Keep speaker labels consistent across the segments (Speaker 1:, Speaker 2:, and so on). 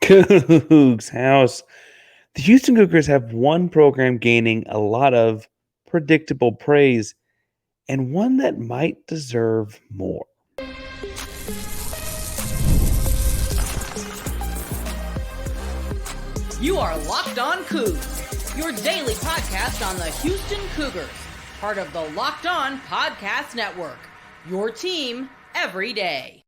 Speaker 1: Coogs House. The Houston Cougars have one program gaining a lot of predictable praise and one that might deserve more.
Speaker 2: You are Locked On Coogs, your daily podcast on the Houston Cougars, part of the Locked On Podcast Network, your team every day.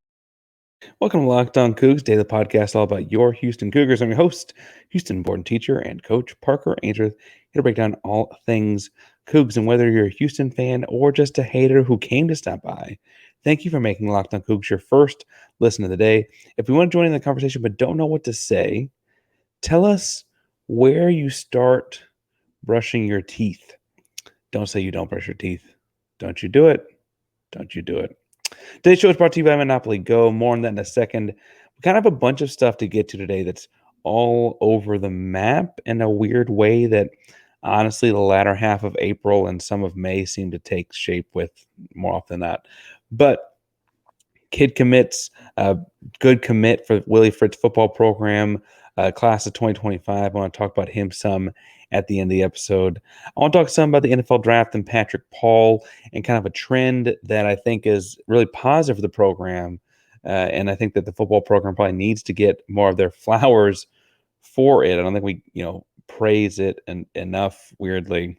Speaker 1: Welcome to Locked On Coogs, daily podcast all about your Houston Cougars. I'm your host, Houston-born teacher and coach Parker Ainsworth, here to break down all things Cougs. And whether you're a Houston fan or just a hater who came to stop by, thank you for making Locked On Cougs your first listen of the day. If you want to join in the conversation but don't know what to say, tell us where you start brushing your teeth. Don't say you don't brush your teeth. Don't you do it. Don't you do it. Today's show is brought to you by Monopoly Go. More on that in a second. We kind of have a bunch of stuff to get to today that's all over the map in a weird way that honestly the latter half of April and some of May seem to take shape with more often than not. But kid commits, good commit for Willie Fritz football program, class of 2025. I want to talk about him some at the end of the episode. I want to talk some about the NFL draft and Patrick Paul and kind of a trend that I think is really positive for the program. And I think that the football program probably needs to get more of their flowers for it. I don't think we, praise it enough, weirdly.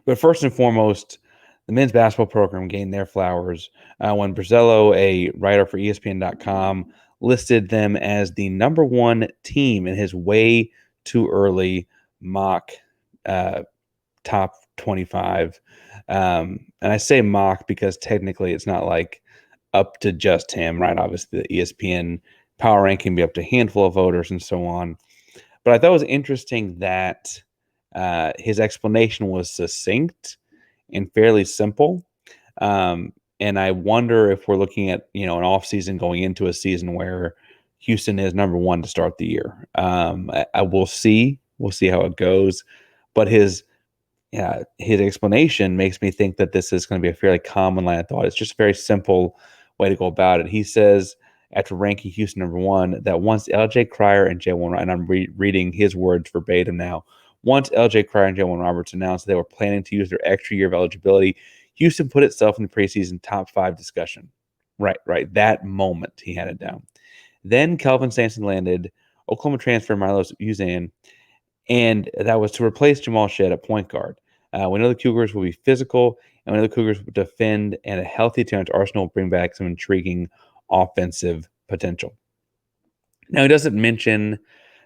Speaker 1: But first and foremost, the men's basketball program gained their flowers when Brazello, a writer for ESPN.com, listed them as the number one team in his way too early mock top 25. And I say mock because technically it's not like up to just him, right? Obviously, the ESPN power rank can be up to a handful of voters and so on. But I thought it was interesting that his explanation was succinct and fairly simple. And I wonder if we're looking at, an offseason going into a season where Houston is number one to start the year. I will see. We'll see how it goes. But his explanation makes me think that this is going to be a fairly common line of thought. It's just a very simple way to go about it. He says, after ranking Houston number one, that once LJ Cryer and J1, and I'm reading his words verbatim now, once LJ Cryer and J1 Roberts announced they were planning to use their extra year of eligibility, Houston put itself in the preseason top 5 discussion. Right. That moment he had it down. Then Kelvin Sampson landed, Oklahoma transfer Milo Uzan, and that was to replace Jamal Shead at point guard. We know the Cougars will be physical, and we know the Cougars will defend, and a healthy Terrence Arsenal will bring back some intriguing offensive potential. Now, he doesn't mention,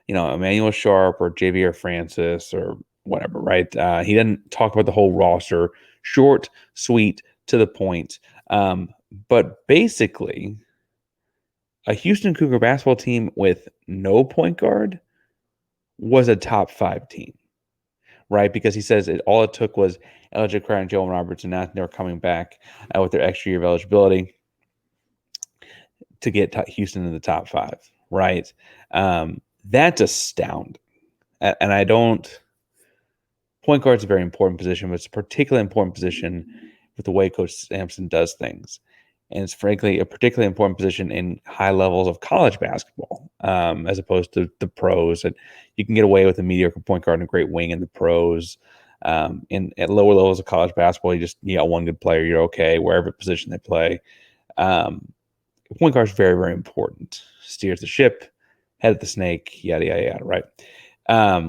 Speaker 1: Emmanuel Sharp or Javier Francis or whatever, right? He doesn't talk about the whole roster. Short, sweet, to the point. But basically, a Houston Cougar basketball team with no point guard was a top 5 team, right? Because he says all it took was LJ Cryer and Joel Roberts, and now they were coming back with their extra year of eligibility to get Houston in the top 5, right? That's astounding. And I don't – point guard is a very important position, but it's a particularly important position with the way Coach Sampson does things. And it's frankly a particularly important position in high levels of college basketball, as opposed to the pros. And you can get away with a mediocre point guard and a great wing in the pros. At lower levels of college basketball, you got one good player, you're okay, wherever position they play. Point guard is very, very important. Steers the ship, head of the snake, yada, yada, yada, right?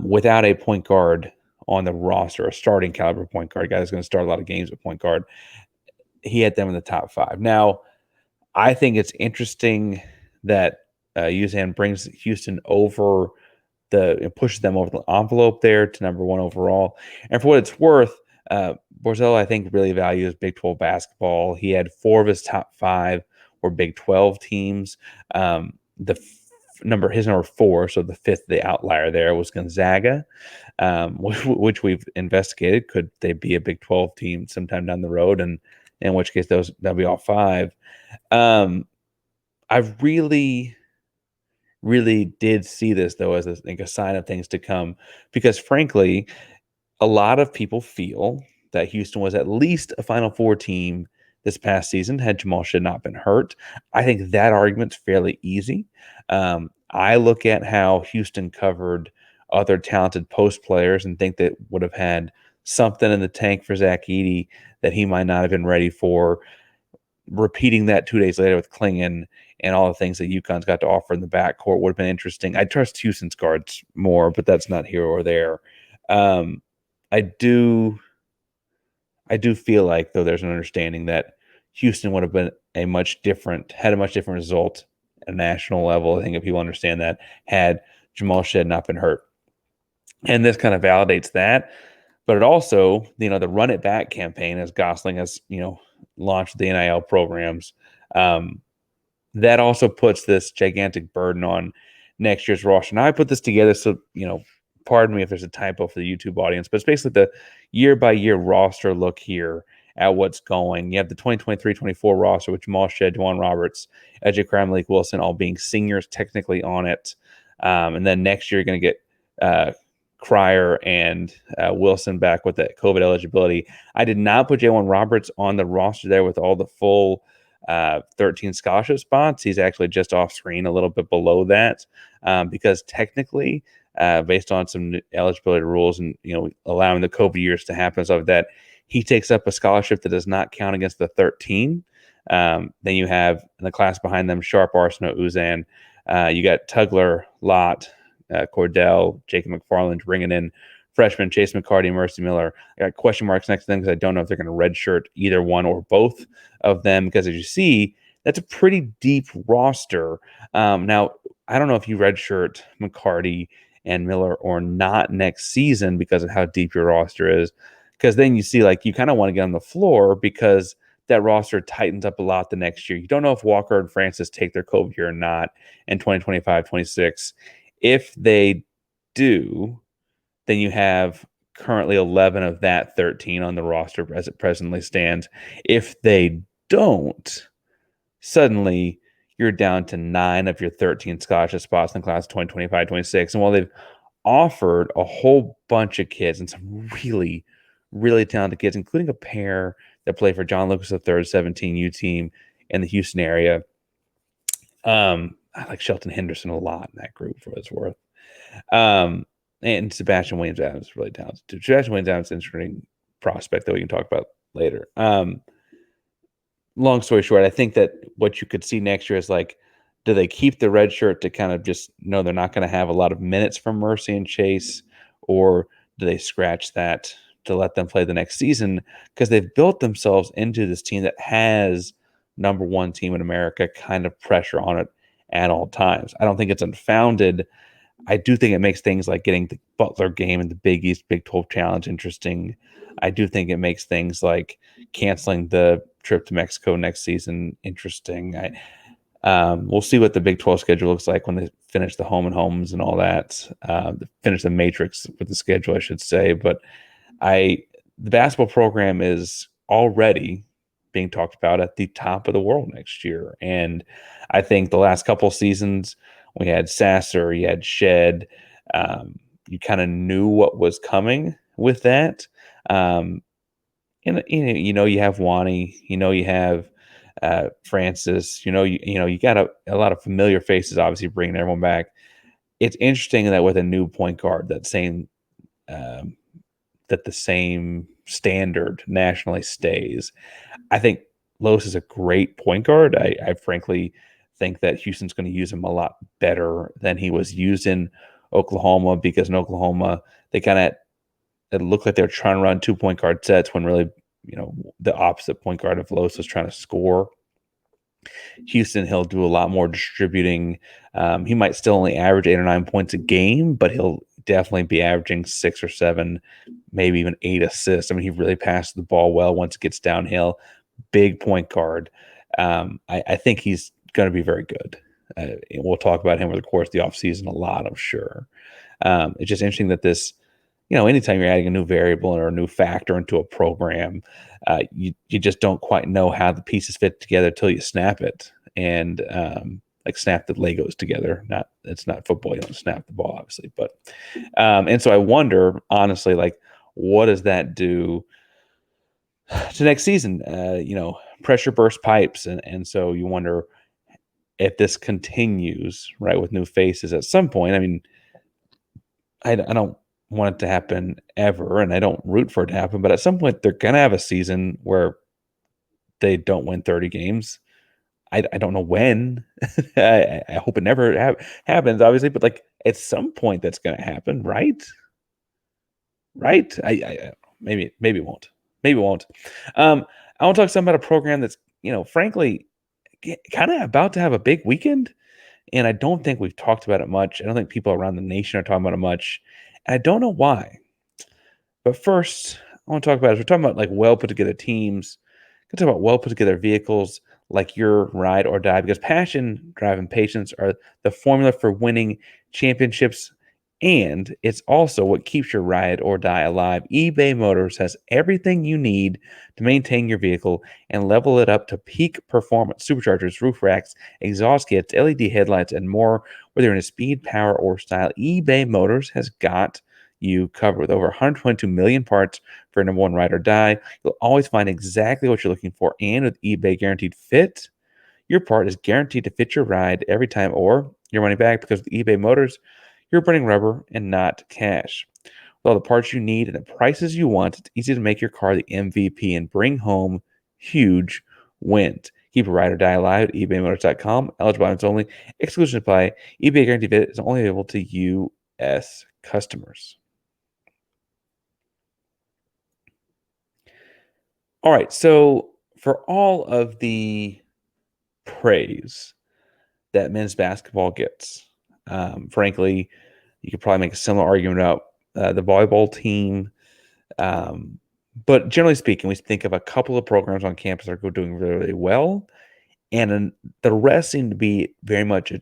Speaker 1: Without a point guard on the roster, a starting caliber point guard, a guy that's going to start a lot of games at point guard, he had them in the top 5. Now, I think it's interesting that Uzan brings Houston over pushes them over the envelope there to number 1 overall. And for what it's worth, Borzello, I think, really values Big 12 basketball. He had 4 of his top 5 were Big 12 teams. His number 4, so the 5th, the outlier there, was Gonzaga, which we've investigated. Could they be a Big 12 team sometime down the road? And in which case that'll be all 5. I really, really did see this, though, as a sign of things to come, because frankly, a lot of people feel that Houston was at least a Final Four team this past season had Jamal Shead not been hurt. I think that argument's fairly easy. I look at how Houston covered other talented post players and think that would have had something in the tank for Zach Edey that he might not have been ready for. Repeating that 2 days later with Klingon and all the things that UConn's got to offer in the backcourt would have been interesting. I trust Houston's guards more, but that's not here or there. I do feel like, though, there's an understanding that Houston would have been had a much different result at a national level. I think if people understand that, had Jamal Shead not been hurt. And this kind of validates that. But it also, the run it back campaign, as Gosling has, launched the NIL programs, that also puts this gigantic burden on next year's roster. Now, I put this together, so, pardon me if there's a typo for the YouTube audience, but it's basically the year-by-year roster look here at what's going. You have the 2023-24 roster with Jamal Shead, Juwan Roberts, AJ Cryer, Malik Wilson, all being seniors technically on it. And then next year, you're going to get Cryer and Wilson back with that COVID eligibility. I did not put Juwan Roberts on the roster there with all the full 13 scholarship spots. He's actually just off screen, a little bit below that, because technically, based on some eligibility rules and allowing the COVID years to happen, so that he takes up a scholarship that does not count against the 13. Then you have in the class behind them Sharp, Arsenault, Uzan. You got Tugler, Lott, Cordell, Jacob McFarland bringing in freshman Chase McCarty, Mercy Miller. I got question marks next to them because I don't know if they're going to redshirt either one or both of them, because as you see, that's a pretty deep roster. Now, I don't know if you redshirt McCarty and Miller or not next season because of how deep your roster is, because then you see you kind of want to get on the floor because that roster tightens up a lot the next year. You don't know if Walker and Francis take their COVID year or not in 2025-26. If they do, then you have currently 11 of that 13 on the roster as it presently stands. If they don't, suddenly you're down to 9 of your 13 scholarship spots in the class of 2025-26. And while they've offered a whole bunch of kids and some really, really talented kids, including a pair that play for John Lucas III's 17U team in the Houston area, I like Shelton Henderson a lot in that group, for what it's worth. And Sebastian Williams-Adams is really talented too. Sebastian Williams-Adams is an interesting prospect that we can talk about later. Long story short, I think that what you could see next year is do they keep the red shirt to kind of just know they're not going to have a lot of minutes from Mercy and Chase, or do they scratch that to let them play the next season? Because they've built themselves into this team that has number one team in America kind of pressure on it at all times. I don't think it's unfounded. I do think it makes things like getting the Butler game and the Big East Big 12 Challenge interesting. I do think it makes things like canceling the trip to Mexico next season interesting. We'll see what the Big 12 schedule looks like when they finish the home and homes and all that. Finish the matrix with the schedule, I should say. But the basketball program is already being talked about at the top of the world next year. And I think the last couple of seasons, we had Sasser, you had Shed. You kind of knew what was coming with that. And you have Wani, you have Francis, you got a lot of familiar faces, obviously bringing everyone back. It's interesting that with a new point guard, that the same standard nationally stays. I think Los is a great point guard. I frankly think that Houston's going to use him a lot better than he was used in Oklahoma, because in Oklahoma, it looked like they were trying to run 2 point guard sets when really, the opposite point guard of Los was trying to score. Houston, he'll do a lot more distributing. He might still only average 8 or 9 points a game, but he'll definitely be averaging 6 or 7, maybe even 8 assists. I mean, he really passes the ball well once it gets downhill. Big point guard. I think he's going to be very good. We'll talk about him over the course of the offseason a lot, I'm sure. It's just interesting that this, anytime you're adding a new variable or a new factor into a program, you just don't quite know how the pieces fit together until you snap it. And snap the Legos together. It's not football. You don't snap the ball, obviously. But and so I wonder, honestly, what does that do to next season? Pressure burst pipes. And so you wonder, if this continues, right, with new faces at some point, I mean, I don't want it to happen ever, and I don't root for it to happen, but at some point, they're going to have a season where they don't win 30 games. I don't know when. I hope it never happens, obviously, but like at some point that's going to happen, right? Right? Maybe it won't. Maybe it won't. I want to talk some about a program that's frankly kind of about to have a big weekend, and I don't think we've talked about it much. I don't think people around the nation are talking about it much, and I don't know why. But first, I want to talk about we're talking about like well put together teams. We're talking about well put together vehicles like your ride or die because passion, drive, and patience are the formula for winning championships. And it's also what keeps your ride or die alive. eBay Motors has everything you need to maintain your vehicle and level it up to peak performance. Superchargers, roof racks, exhaust kits, LED headlights, and more. Whether you're into speed, power, or style, eBay Motors has got you covered with over 122 million parts for your number one ride or die. You'll always find exactly what you're looking for, and with eBay Guaranteed Fit, your part is guaranteed to fit your ride every time or your money back because with eBay Motors, you're burning rubber and not cash. With all the parts you need and the prices you want, it's easy to make your car the MVP and bring home huge wins. Keep a ride or die alive at ebaymotors.com. Eligible items only. Exclusion apply. eBay Guaranteed Fit is only available to U.S. customers. All right, so for all of the praise that men's basketball gets, frankly, you could probably make a similar argument about the volleyball team. But generally speaking, we think of a couple of programs on campus that are doing really, really well, and the rest seem to be very much,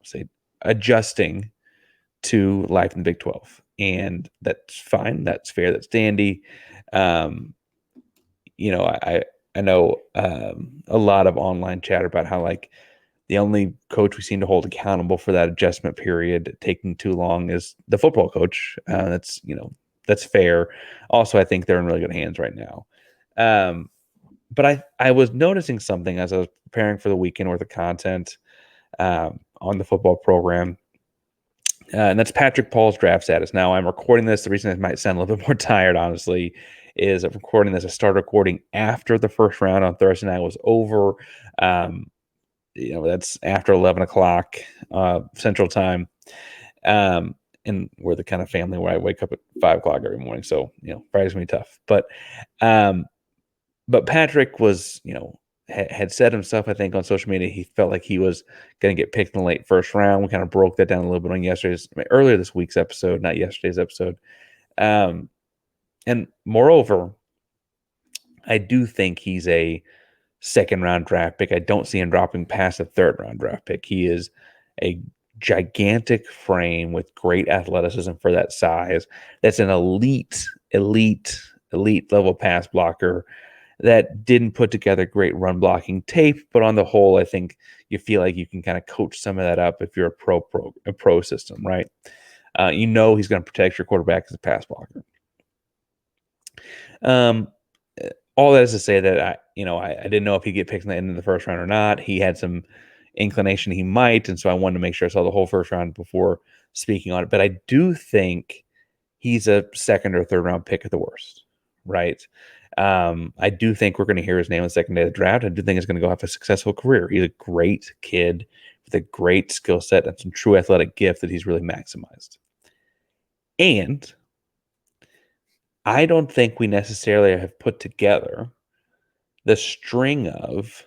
Speaker 1: say, adjusting to life in the Big 12, and that's fine. That's fair. That's dandy. I know a lot of online chatter about how like the only coach we seem to hold accountable for that adjustment period taking too long is the football coach. That's fair. Also, I think they're in really good hands right now. But I was noticing something as I was preparing for the weekend worth of content on the football program. And that's Patrick Paul's draft status. Now, I'm recording this. The reason I might sound a little bit more tired, honestly, is I'm recording this. I started recording after the first round on Thursday night was over. That's after 11 o'clock Central Time. And we're the kind of family where I wake up at 5 o'clock every morning. So, Friday's going to be tough. But Patrick was, had said himself, I think, on social media, he felt like he was going to get picked in the late first round. We kind of broke that down a little bit on earlier this week's episode, not yesterday's episode. And moreover, I do think he's a second round draft pick. I don't see him dropping past a third round draft pick. He is a gigantic frame with great athleticism for that size. That's an elite level pass blocker that didn't put together great run blocking tape, but on the whole, I think you feel like you can kind of coach some of that up if you're a pro system, right? He's going to protect your quarterback as a pass blocker. All that is to say that I didn't know if he'd get picked in the end of the first round or not. He had some inclination he might, and so I wanted to make sure I saw the whole first round before speaking on it. But I do think he's a second or third round pick at the worst, right? I do think we're going to hear his name on the second day of the draft. I do think he's going to go have a successful career. He's a great kid with a great skill set and some true athletic gift that he's really maximized. And I don't think we necessarily have put together the string of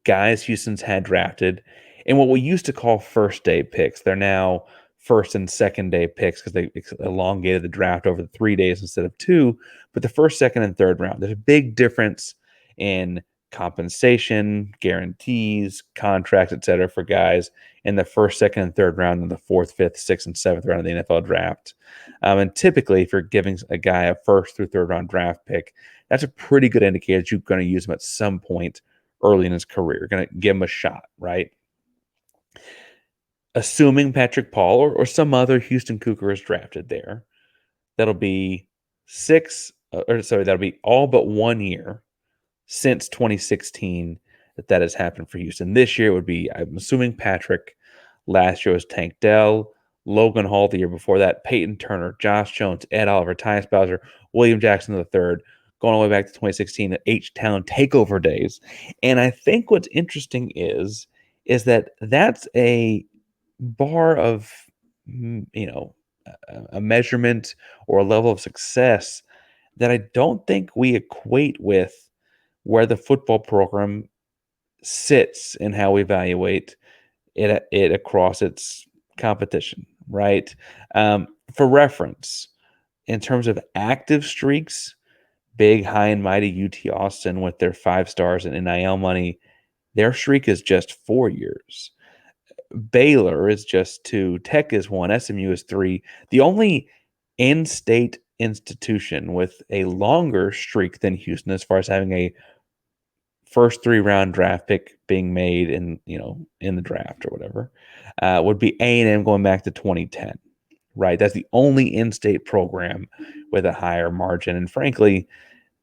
Speaker 1: guys Houston's had drafted and what we used to call first day picks. They're now first and second day picks because they elongated the draft over the 3 days instead of 2. But the first, second, and third round, there's a big difference in compensation, guarantees, contracts, etc. for guys in the first, second, and third round than the fourth, fifth, sixth, and seventh round of the NFL draft. And typically, if you're giving a guy a first through third round draft pick, that's a pretty good indicator that you're going to use him at some point early in his career. You're going to give him a shot, right? Assuming Patrick Paul or some other Houston Cougar is drafted there, that'll be that'll be all but 1 year since 2016 that has happened for Houston. This year it would be, I'm assuming, Patrick. Last year was Tank Dell, Logan Hall the year before that, Peyton Turner, Josh Jones, Ed Oliver, Tyus Bowser, William Jackson III, going all the way back to 2016 H-Town takeover days. And I think what's interesting is that that's a bar of, a measurement or a level of success that I don't think we equate with where the football program sits and how we evaluate it across its competition, right? For reference, in terms of active streaks, big, high and mighty UT Austin with their 5 stars and NIL money, their streak is just 4 years. Baylor is just 2, Tech is 1, SMU is 3. The only in-state institution with a longer streak than Houston as far as having a first 3-round draft pick being made in the draft or whatever would be A&M going back to 2010, right? That's the only in-state program with a higher margin, and frankly,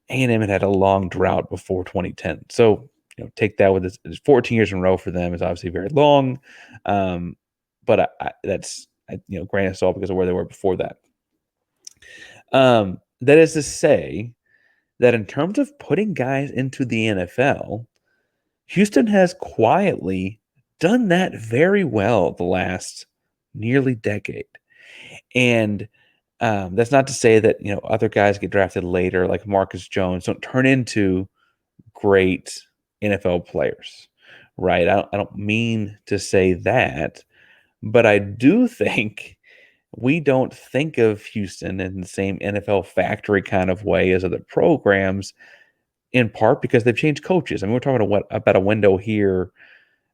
Speaker 1: A&M had a long drought before 2010. So take that with this. 14 years in a row for them is obviously very long, but that's grain of salt because of where they were before that. That is to say that in terms of putting guys into the NFL, Houston has quietly done that very well the last nearly decade. And that's not to say that other guys get drafted later, like Marcus Jones, don't turn into great NFL players, right? I don't mean to say that, but I do think we don't think of Houston in the same NFL factory kind of way as other programs, in part because they've changed coaches. I mean, we're talking about a window here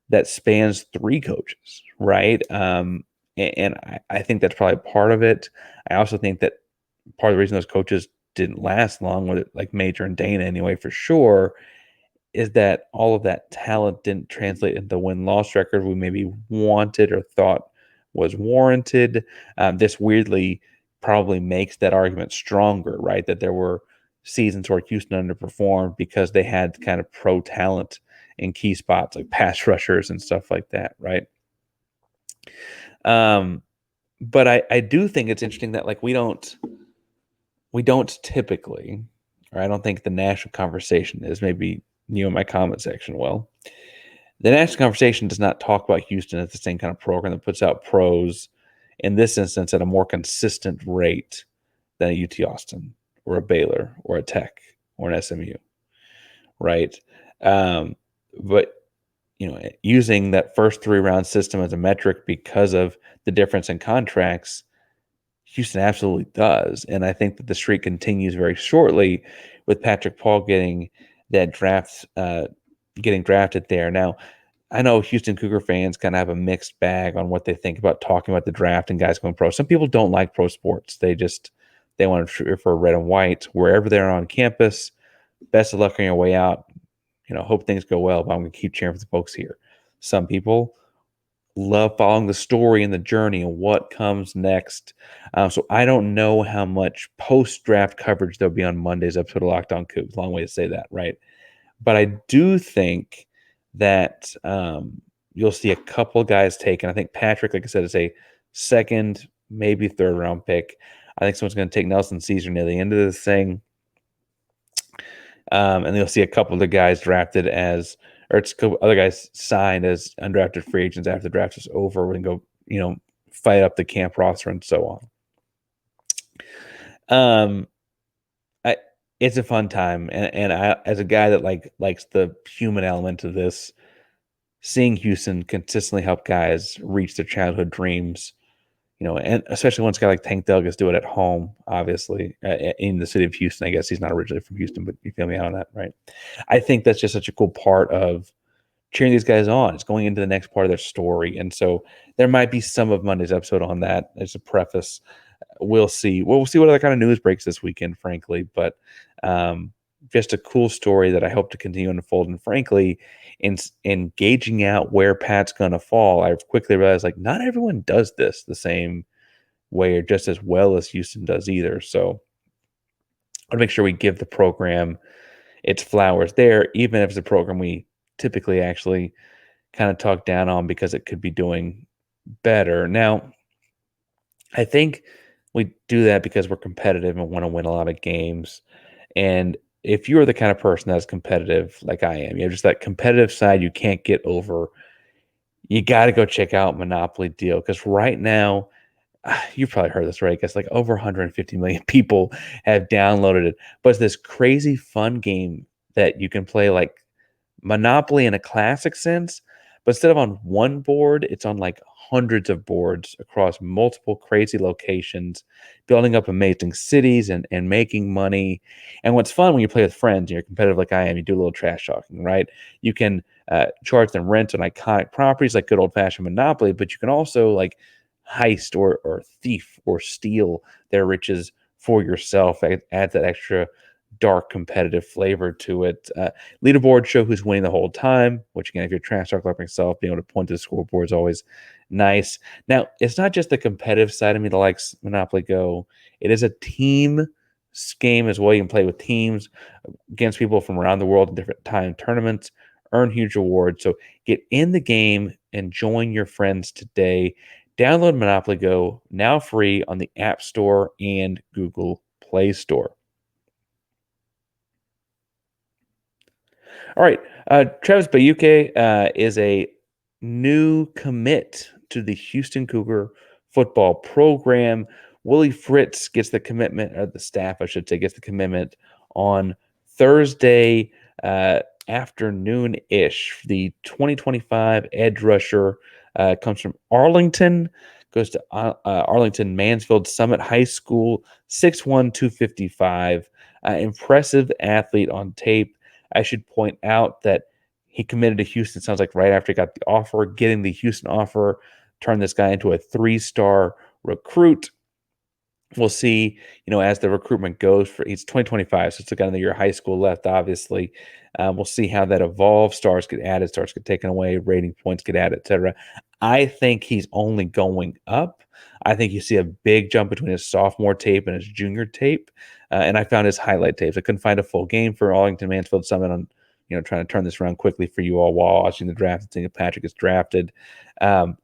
Speaker 1: that spans 3 coaches, right? And I think that's probably part of it. I also think that part of the reason those coaches didn't last long, with it, like Major and Dana anyway, for sure, is that all of that talent didn't translate into the win-loss record we maybe wanted or thought was warranted. This weirdly probably makes that argument stronger, right? That there were seasons where Houston underperformed because they had kind of pro talent in key spots like pass rushers and stuff like that, right? But I do think it's interesting that we don't typically, or I don't think the national conversation is, maybe you in my comment section, well, the national conversation does not talk about Houston as the same kind of program that puts out pros, in this instance, at a more consistent rate than a UT Austin or a Baylor or a Tech or an SMU, right? But using that first 3-round system as a metric because of the difference in contracts, Houston absolutely does. And I think that the streak continues very shortly with Patrick Paul getting that getting drafted there. Now, I know Houston Cougar fans kind of have a mixed bag on what they think about talking about the draft and guys going pro. Some people don't like pro sports. They want to cheer for red and white wherever they're on campus. Best of luck on your way out. Hope things go well, but I'm going to keep cheering for the folks here. Some people love following the story and the journey and what comes next. So I don't know how much post-draft coverage there'll be on Monday's episode of Locked On Coogs. Long way to say that, right? But I do think that you'll see a couple guys taken. I think Patrick, like I said, is a second, maybe 3rd-round pick. I think someone's going to take Nelson Caesar near the end of this thing. And you'll see a couple of the guys drafted it's a couple other guys signed as undrafted free agents after the draft is over. We're going to go, fight up the camp roster and so on. It's a fun time. And I, as a guy that likes the human element of this, seeing Houston consistently help guys reach their childhood dreams, and especially once a guy like Tank Dell gets to do it at home, obviously, in the city of Houston. I guess he's not originally from Houston, but you feel me on that, right? I think that's just such a cool part of cheering these guys on. It's going into the next part of their story. And so there might be some of Monday's episode on that as a preface. We'll see. We'll see what other kind of news breaks this weekend, frankly. But just a cool story that I hope to continue to unfold. And frankly, in gauging out where Pat's going to fall, I've quickly realized not everyone does this the same way or just as well as Houston does either. So I want to make sure we give the program its flowers there, even if it's a program we typically actually kind of talk down on because it could be doing better. Now, I think we do that because we're competitive and want to win a lot of games. And if you're the kind of person that's competitive like I am, you have just that competitive side you can't get over, you got to go check out Monopoly Deal because right now, you've probably heard this, right? I guess like over 150 million people have downloaded it. But it's this crazy fun game that you can play like Monopoly in a classic sense, but instead of on one board, it's on like hundreds of boards across multiple crazy locations, building up amazing cities and making money. And what's fun when you play with friends and you're competitive like I am, you do a little trash talking, right? You can charge them rent on iconic properties like good old fashioned Monopoly, but you can also like heist or thief or steal their riches for yourself. It adds that extra dark competitive flavor to it. Leaderboard show who's winning the whole time, which again, if you're trash talking like myself, being able to point to the scoreboard is always nice. Now, it's not just the competitive side of me that likes Monopoly Go. It is a team game as well. You can play with teams against people from around the world in different time tournaments, earn huge rewards. So get in the game and join your friends today. Download Monopoly Go, now free on the App Store and Google Play Store. All right. Travis Bayuke is a new commit to the Houston Cougar football program. Willie Fritz gets the commitment, or the staff, I should say, gets the commitment on Thursday afternoon-ish. The 2025 edge rusher comes from Arlington, goes to Arlington Mansfield Summit High School, 6'1", 255. Impressive athlete on tape. I should point out that he committed to Houston, sounds like right after he got the offer. Getting the Houston offer turned this guy into a 3-star recruit. We'll see, as the recruitment goes he's 2025, so it's got another year of high school left, obviously. We'll see how that evolves. Stars get added, stars get taken away, rating points get added, etc. I think he's only going up. I think you see a big jump between his sophomore tape and his junior tape. And I found his highlight tapes. I couldn't find a full game for Arlington Mansfield Summit on, trying to turn this around quickly for you all while watching the draft and seeing if Patrick gets drafted. But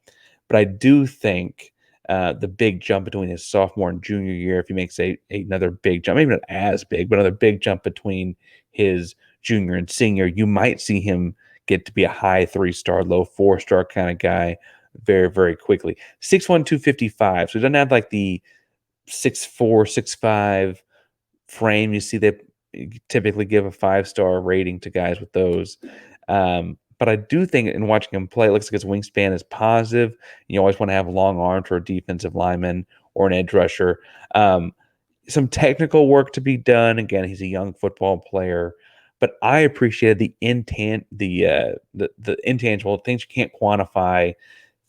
Speaker 1: I do think the big jump between his sophomore and junior year, if he makes another big jump, maybe not as big, but another big jump between his junior and senior, you might see him get to be a high 3-star, low 4-star kind of guy very, very quickly. 6'1", 255. So he doesn't have like the 6'4", 6'5" frame. You see they typically give a 5-star rating to guys with those. But I do think in watching him play, it looks like his wingspan is positive. You always want to have long arms for a defensive lineman or an edge rusher. Some technical work to be done. Again, he's a young football player, but I appreciated the intangible things you can't quantify.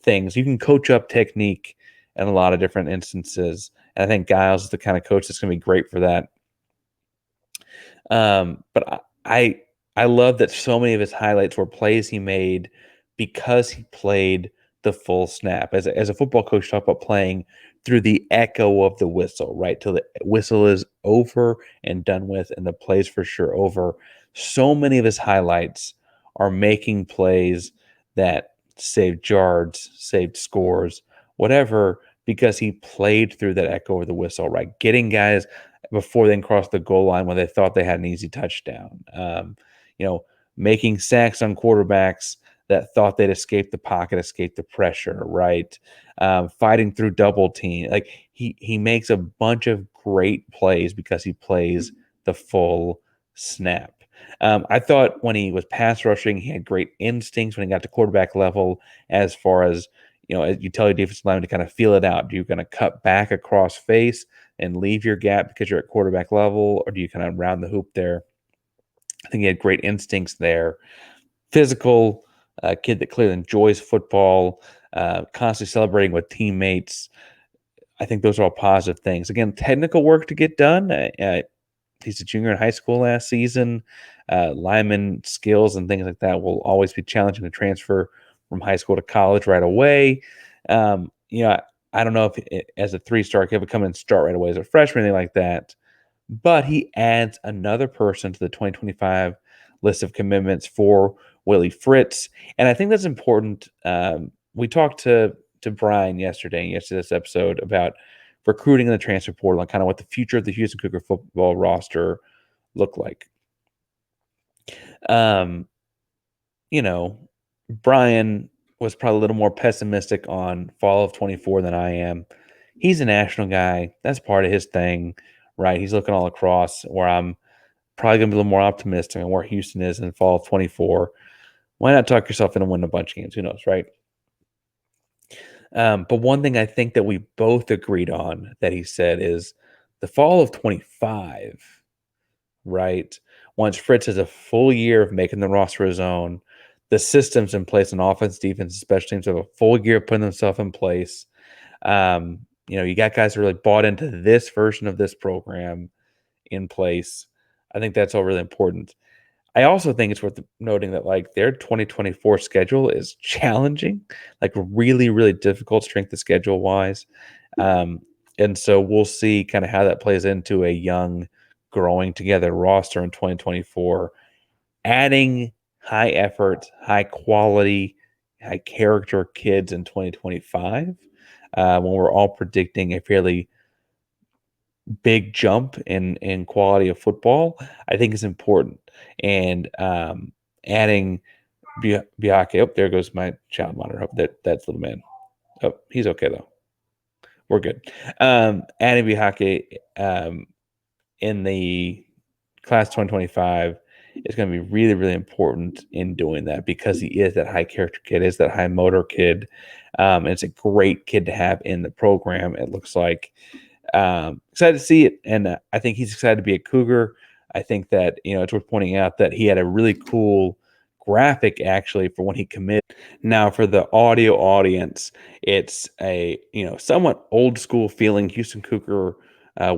Speaker 1: Things you can coach up technique in a lot of different instances, and I think Giles is the kind of coach that's going to be great for that. But I love that so many of his highlights were plays he made because he played the full snap. As a football coach, talk about playing through the echo of the whistle, right? Till the whistle is over and done with, and the play's for sure over. So many of his highlights are making plays that saved yards, saved scores, whatever, because he played through that echo of the whistle, right? Getting guys before they crossed the goal line when they thought they had an easy touchdown. Making sacks on quarterbacks that thought they'd escape the pocket, escape the pressure, right? Fighting through double team. Like he makes a bunch of great plays because he plays the full snap. I thought when he was pass rushing, he had great instincts when he got to quarterback level as far as, you tell your defensive lineman to kind of feel it out. Do you going to cut back across face and leave your gap because you're at quarterback level, or do you kind of round the hoop there? I think he had great instincts there. Physical, kid that clearly enjoys football, constantly celebrating with teammates. I think those are all positive things. Again, technical work to get done. He's a junior in high school last season. Lineman skills and things like that will always be challenging to transfer from high school to college right away. I don't know if as a 3-star kid would come in and start right away as a freshman or anything like that. But he adds another person to the 2025 list of commitments for Willie Fritz. And I think that's important. We talked to Brian yesterday's episode about recruiting in the transfer portal and kind of what the future of the Houston Cougar football roster looked like. Brian was probably a little more pessimistic on fall of 24 than I am. He's a national guy. That's part of his thing, right? He's looking all across, where I'm probably going to be a little more optimistic on where Houston is in fall of 24. Why not talk yourself into winning a bunch of games? Who knows, right? But one thing I think that we both agreed on that he said is the fall of 25, right? Once Fritz has a full year of making the roster his own, the systems in place on offense, defense, special teams have a full year of putting themselves in place. You got guys who really bought into this version of this program in place. I think that's all really important. I also think it's worth noting that like their 2024 schedule is challenging, like really, really difficult strength of schedule wise. And so we'll see kind of how that plays into a young, growing together roster in 2024, adding high effort, high quality, high character kids in 2025, when we're all predicting a fairly big jump in quality of football, I think is important. And adding Biake, oh, there goes my child monitor. Hope that's little man. Oh, he's okay though. We're good. Adding Biake in the class 2025 is going to be really, really important in doing that, because he is that high character kid, is that high motor kid. And it's a great kid to have in the program. It looks like. Excited to see it, and I think he's excited to be a Cougar. I think that it's worth pointing out that he had a really cool graphic actually for when he committed. Now, for the audio audience, it's a somewhat old school feeling Houston Cougar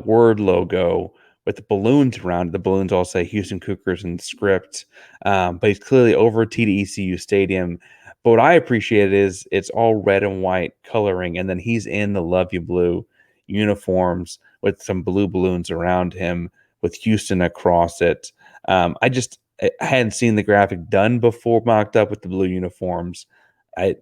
Speaker 1: word logo with the balloons around it. The balloons all say Houston Cougars in the script, but he's clearly over TDECU Stadium. But what I appreciate is it's all red and white coloring, and then he's in the Love You Blue uniforms with some blue balloons around him with Houston across it. I hadn't seen the graphic done before, mocked up with the blue uniforms. I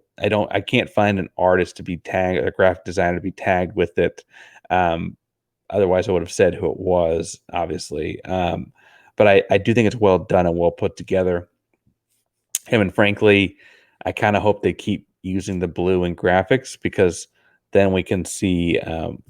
Speaker 1: can't find an artist to be tagged, a graphic designer to be tagged with it. Otherwise I would have said who it was, obviously. But I do think it's well done and well put together. And frankly, I kind of hope they keep using the blue in graphics, because then we can see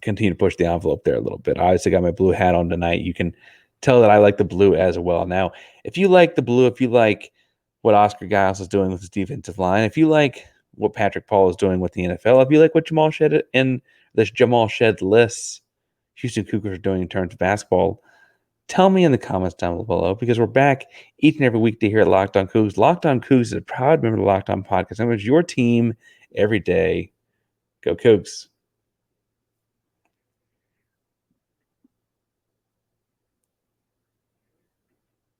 Speaker 1: continue to push the envelope there a little bit. I obviously got my blue hat on tonight. You can tell that I like the blue as well. Now, if you like the blue, if you like what Oscar Giles is doing with his defensive line, if you like what Patrick Paul is doing with the NFL, if you like what Jamal Shed and this Jamal Shed lists Houston Cougars are doing in terms of basketball, tell me in the comments down below, because we're back each and every weekday here at Locked On Coogs. Locked On Coogs is a proud member of the Locked On Podcast. It's your team every day. Go Cougs.